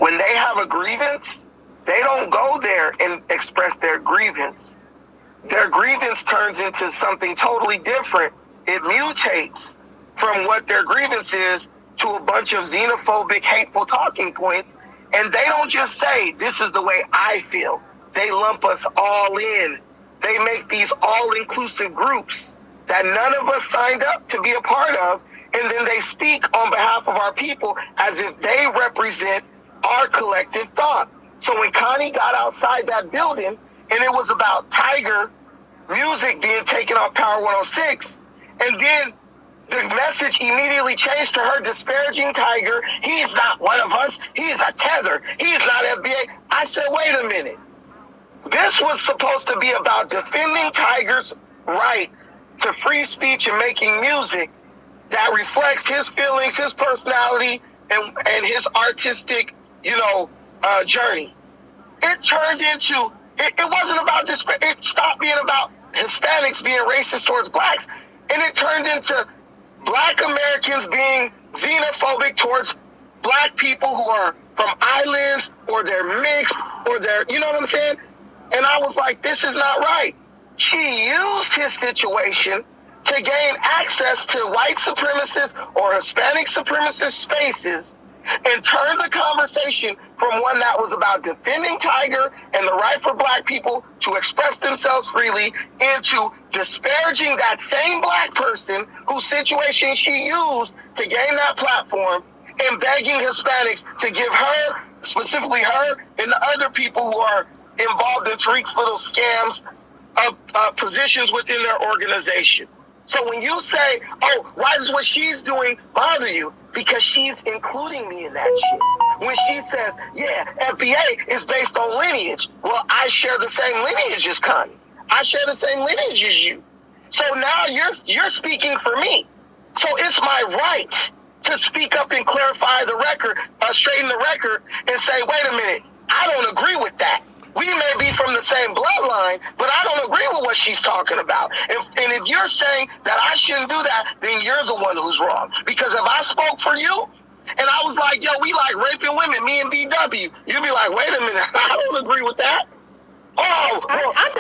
When they have a grievance, they don't go there and express their grievance. Their grievance turns into something totally different. It mutates from what their grievance is to a bunch of xenophobic, hateful talking points. And they don't just say, this is the way I feel. They lump us all in. They make these all-inclusive groups that none of us signed up to be a part of. And then they speak on behalf of our people as if they represent our collective thought. So when Connie got outside that building and it was about Tiger music being taken off Power 106, and then the message immediately changed to her disparaging Tiger. He's not one of us. He's a tether. He's not FBA. I said, wait a minute. This was supposed to be about defending Tiger's right to free speech and making music that reflects his feelings, his personality, and his artistic, journey. It turned into, it wasn't about this, it stopped being about Hispanics being racist towards blacks, and it turned into black Americans being xenophobic towards black people who are from islands, or they're mixed, or they're, you know what I'm saying? And I was like, this is not right. She used his situation to gain access to white supremacist or Hispanic supremacist spaces and turn the conversation from one that was about defending Tiger and the right for black people to express themselves freely into disparaging that same black person whose situation she used to gain that platform, and begging Hispanics to give her, specifically her, and the other people who are involved in Tariq's little scams of positions within their organization. So when you say, oh, why does what she's doing bother you? Because she's including me in that shit. When she says, yeah, FBA is based on lineage. Well, I share the same lineage as Connie. I share the same lineage as you. So now you're speaking for me. So it's my right to speak up and clarify the record, straighten the record, and say, wait a minute, I don't agree with that. We may be from the same bloodline, but I don't agree with what she's talking about. And if you're saying that I shouldn't do that, then you're the one who's wrong. Because if I spoke for you, and I was like, yo, we like raping women, me and BW, you'd be like, wait a minute, I don't agree with that. Oh, I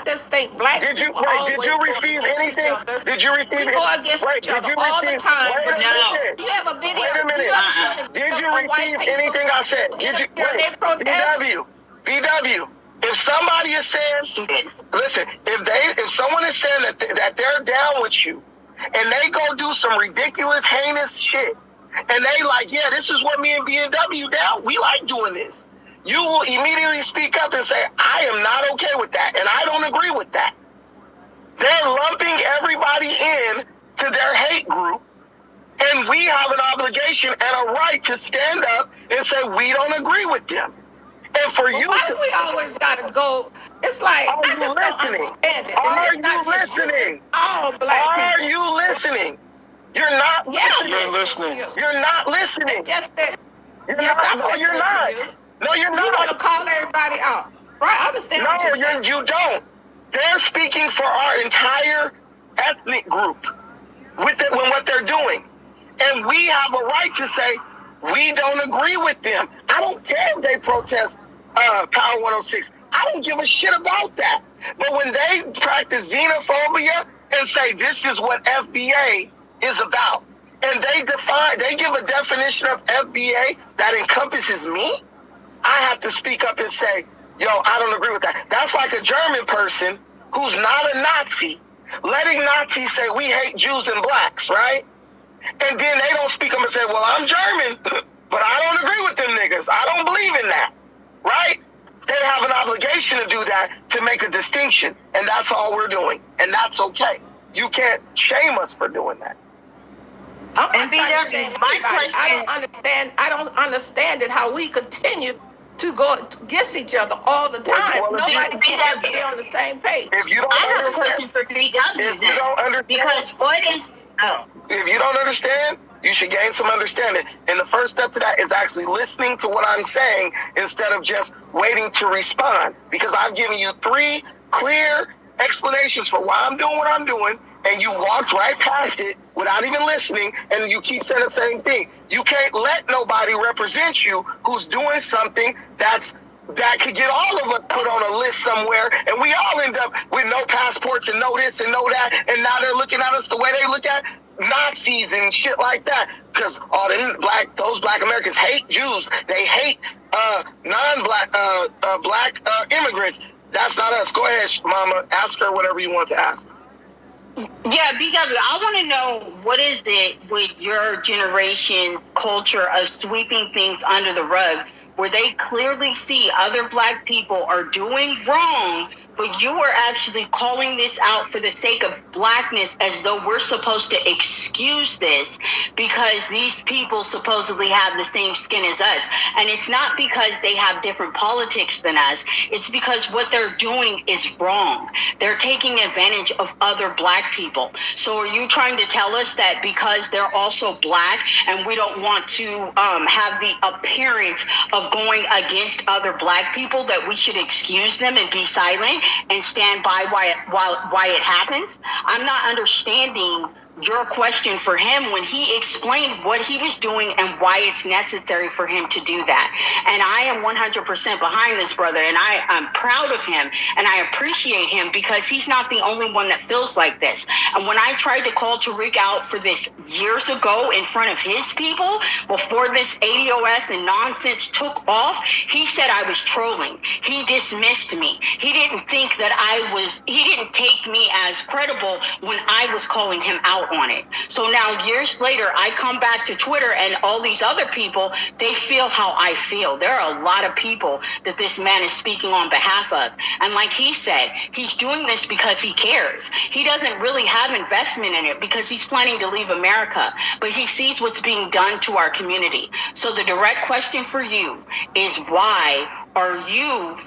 just think black people did you receive anything? Did you receive we go against each other all the time. Wait a minute. You have a video. Wait a minute. Did you receive anything I said? Did you? BW, if somebody is saying, listen, if someone is saying that they're down with you, and they go do some ridiculous, heinous shit, and they like, yeah, this is what me and BW down, we like doing this. You will immediately speak up and say, I am not okay with that, and I don't agree with that. They're lumping everybody in to their hate group, and we have an obligation and a right to stand up and say we don't agree with them. And for you, why do we always gotta go? It's like I just don't understand it. Are you listening? All black people. Are you listening? You're not listening. You're listening. You're not listening. Just that. You're yes, not. I'm No, you're listening not. to you. No, you're not. You want to call everybody out, right? I understand what you're saying. No, you don't. They're speaking for our entire ethnic group with what they're doing, and we have a right to say we don't agree with them. I don't care if they protest Power 106. I don't give a shit about that. But when they practice xenophobia and say this is what FBA is about, and they give a definition of FBA that encompasses me, I have to speak up and say, yo, I don't agree with that. That's like a German person who's not a Nazi, letting Nazis say we hate Jews and blacks, right? And then they don't speak up and say, well, I'm German, but I don't agree with them niggas. I don't believe in that. Right? They have an obligation to do that, to make a distinction. And that's all we're doing. And that's okay. You can't shame us for doing that. And my question, I don't understand it, how we continue to go against each other all the time. Well, nobody can be on the same page. If you don't I have a question for BW. If you don't understand, because what is if you don't understand, you should gain some understanding. And the first step to that is actually listening to what I'm saying instead of just waiting to respond. Because I've given you 3 clear explanations for why I'm doing what I'm doing, and you walked right past it without even listening, and you keep saying the same thing. You can't let nobody represent you who's doing something that could get all of us put on a list somewhere, and we all end up with no passports and no this and no that, and now they're looking at us the way they look at Nazis and shit like that. Because those black Americans hate Jews. They hate non-black black immigrants. That's not us. Go ahead, Mama. Ask her whatever you want to ask. Yeah, BW, I want to know, what is it with your generation's culture of sweeping things under the rug, where they clearly see other black people are doing wrong, but you are actually calling this out for the sake of blackness, as though we're supposed to excuse this because these people supposedly have the same skin as us. And it's not because they have different politics than us. It's because what they're doing is wrong. They're taking advantage of other black people. So are you trying to tell us that because they're also black and we don't want to have the appearance of going against other black people, that we should excuse them and be silent and stand by why it happens? I'm not understanding your question for him when he explained what he was doing and why it's necessary for him to do that. And I am 100% behind this brother, and I'm proud of him, and I appreciate him, because he's not the only one that feels like this. And when I tried to call Tariq out for this years ago in front of his people, before this ADOS and nonsense took off, he said I was trolling. He dismissed me. He didn't think that he didn't take me as credible when I was calling him out on it. So now years later, I come back to Twitter, and all these other people, they feel how I feel. There are a lot of people that this man is speaking on behalf of. And like he said, he's doing this because he cares. He doesn't really have investment in it because he's planning to leave America, but he sees what's being done to our community. So the direct question for you is, why are you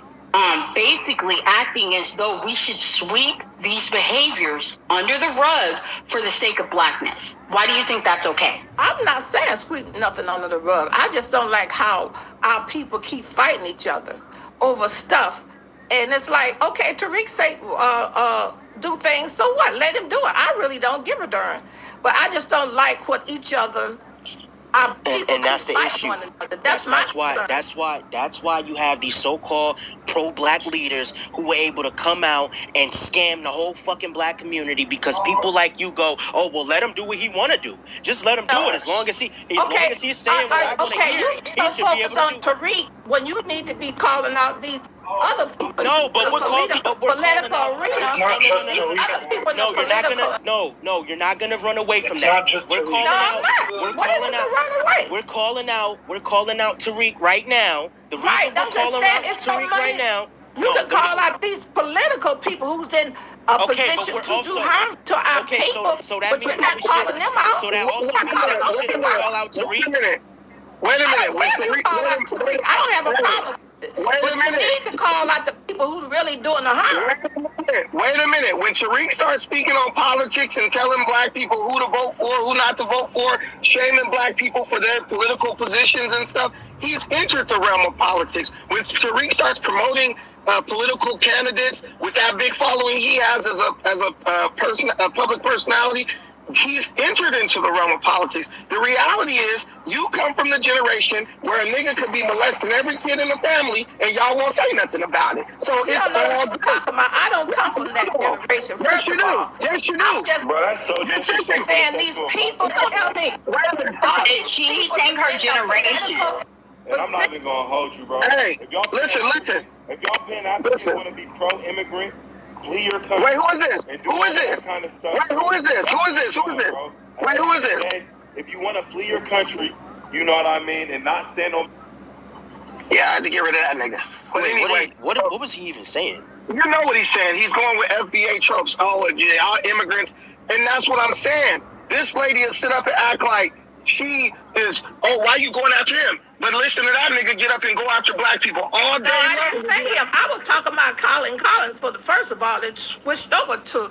basically acting as though we should sweep these behaviors under the rug for the sake of blackness? Why do you think that's okay? I'm not saying sweep nothing under the rug. I just don't like how our people keep fighting each other over stuff. And it's like, okay, Tariq say do things, so what? Let him do it. I really don't give a darn. But I just don't like what each other's and that's the issue. That's why you have these so-called pro-black leaders who were able to come out and scam the whole fucking black community, because people like you go, oh well, let him do what he want to do. Just let him do it, as long as he's saying what I want to hear. You so focus on Tariq when you need to be calling out these other people. No, but we're calling No, you're not gonna run away from that. We're calling out Tariq right now. The reason we're calling out Tariq right now. You can call out these political people who's in a position to do harm to our people, but you're not calling them out. So that also means that we shouldn't call out Tariq. Wait a minute. I don't have a problem. But you need to call out the people who's really doing the harm. Wait a minute. When Tariq starts speaking on politics and telling black people who to vote for, who not to vote for, shaming black people for their political positions and stuff, he's entered the realm of politics. When Tariq starts promoting political candidates with that big following he has as a public personality, he's entered into the realm of politics. The reality is, you come from the generation where a nigga could be molesting every kid in the family, and y'all won't say nothing about it. So it's I don't come from that generation. First of all, yes, you do. I'm just saying these people don't help me. She's saying her generation. And I'm not even gonna hold you, bro. Hey, listen. If y'all Pan-Africans want to be pro-immigrant, flee your country. Wait, who is this? Who is this? Kind of stuff. Wait, who is this? Wait, who is this? If you want to flee your country, you know what I mean, and not stand on. Yeah, I had to get rid of that nigga. But anyway, what was he even saying? You know what he's saying. He's going with FBA tropes. Oh, yeah, all immigrants. And that's what I'm saying. This lady will sit up and act like she is, oh, why you going after him? But listen to that nigga get up and go after black people all day. No, I didn't say him. I was talking about Colin Collins for the first of all that switched over to.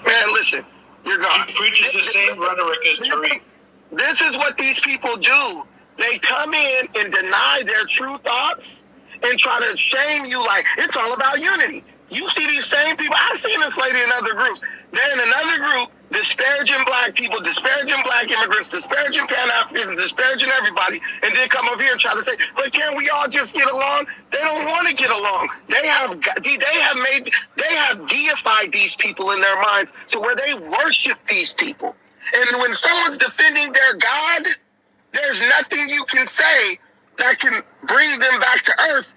Man, listen, you're gone. He preaches the same rhetoric as Tariq. This is what these people do. They come in and deny their true thoughts and try to shame you like it's all about unity. You see these same people. I've seen this lady in other groups. They're in another group disparaging black people, disparaging black immigrants, disparaging Pan-Africans, disparaging everybody, and then come over here and try to say, but can't we all just get along? They don't want to get along. They have deified these people in their minds to where they worship these people. And when someone's defending their God, there's nothing you can say that can bring them back to earth,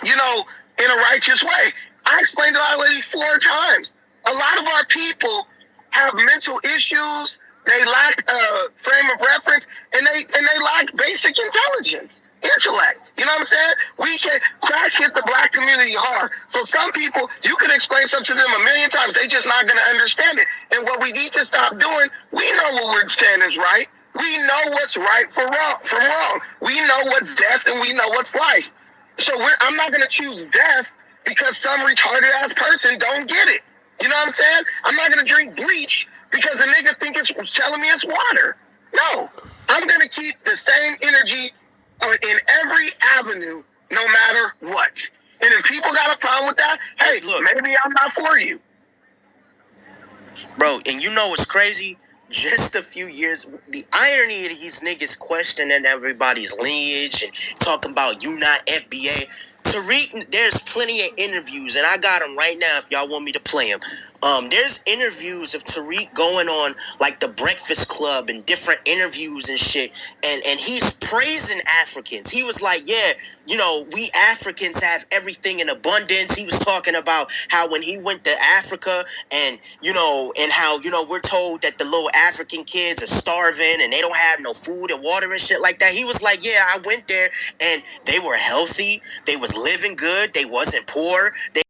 in a righteous way. I explained to that lady 4 times. A lot of our people have mental issues. They lack a frame of reference, and they lack basic intelligence, intellect. You know what I'm saying? We can crash hit the black community hard. So some people, you can explain something to them a million times, they just not going to understand it. And what we need to stop doing, we know what we're saying is right. We know what's right from wrong. We know what's death, and we know what's life. So I'm not going to choose death because some retarded ass person don't get it. You know what I'm saying? I'm not going to drink bleach because a nigga think it's telling me it's water. No, I'm going to keep the same energy in every avenue, no matter what. And if people got a problem with that, hey, look, maybe I'm not for you. Bro, and you know what's crazy? Just a few years, the irony of these niggas questioning everybody's lineage and talking about you not FBA. Tariq, there's plenty of interviews, and I got them right now if y'all want me to play them. There's interviews of Tariq going on like the Breakfast Club and different interviews and shit, and he's praising Africans. He was like, yeah, we Africans have everything in abundance. He was talking about how when he went to Africa and how we're told that the little African kids are starving and they don't have no food and water and shit like that. He was like, yeah, I went there and they were healthy, they was living good, they wasn't poor,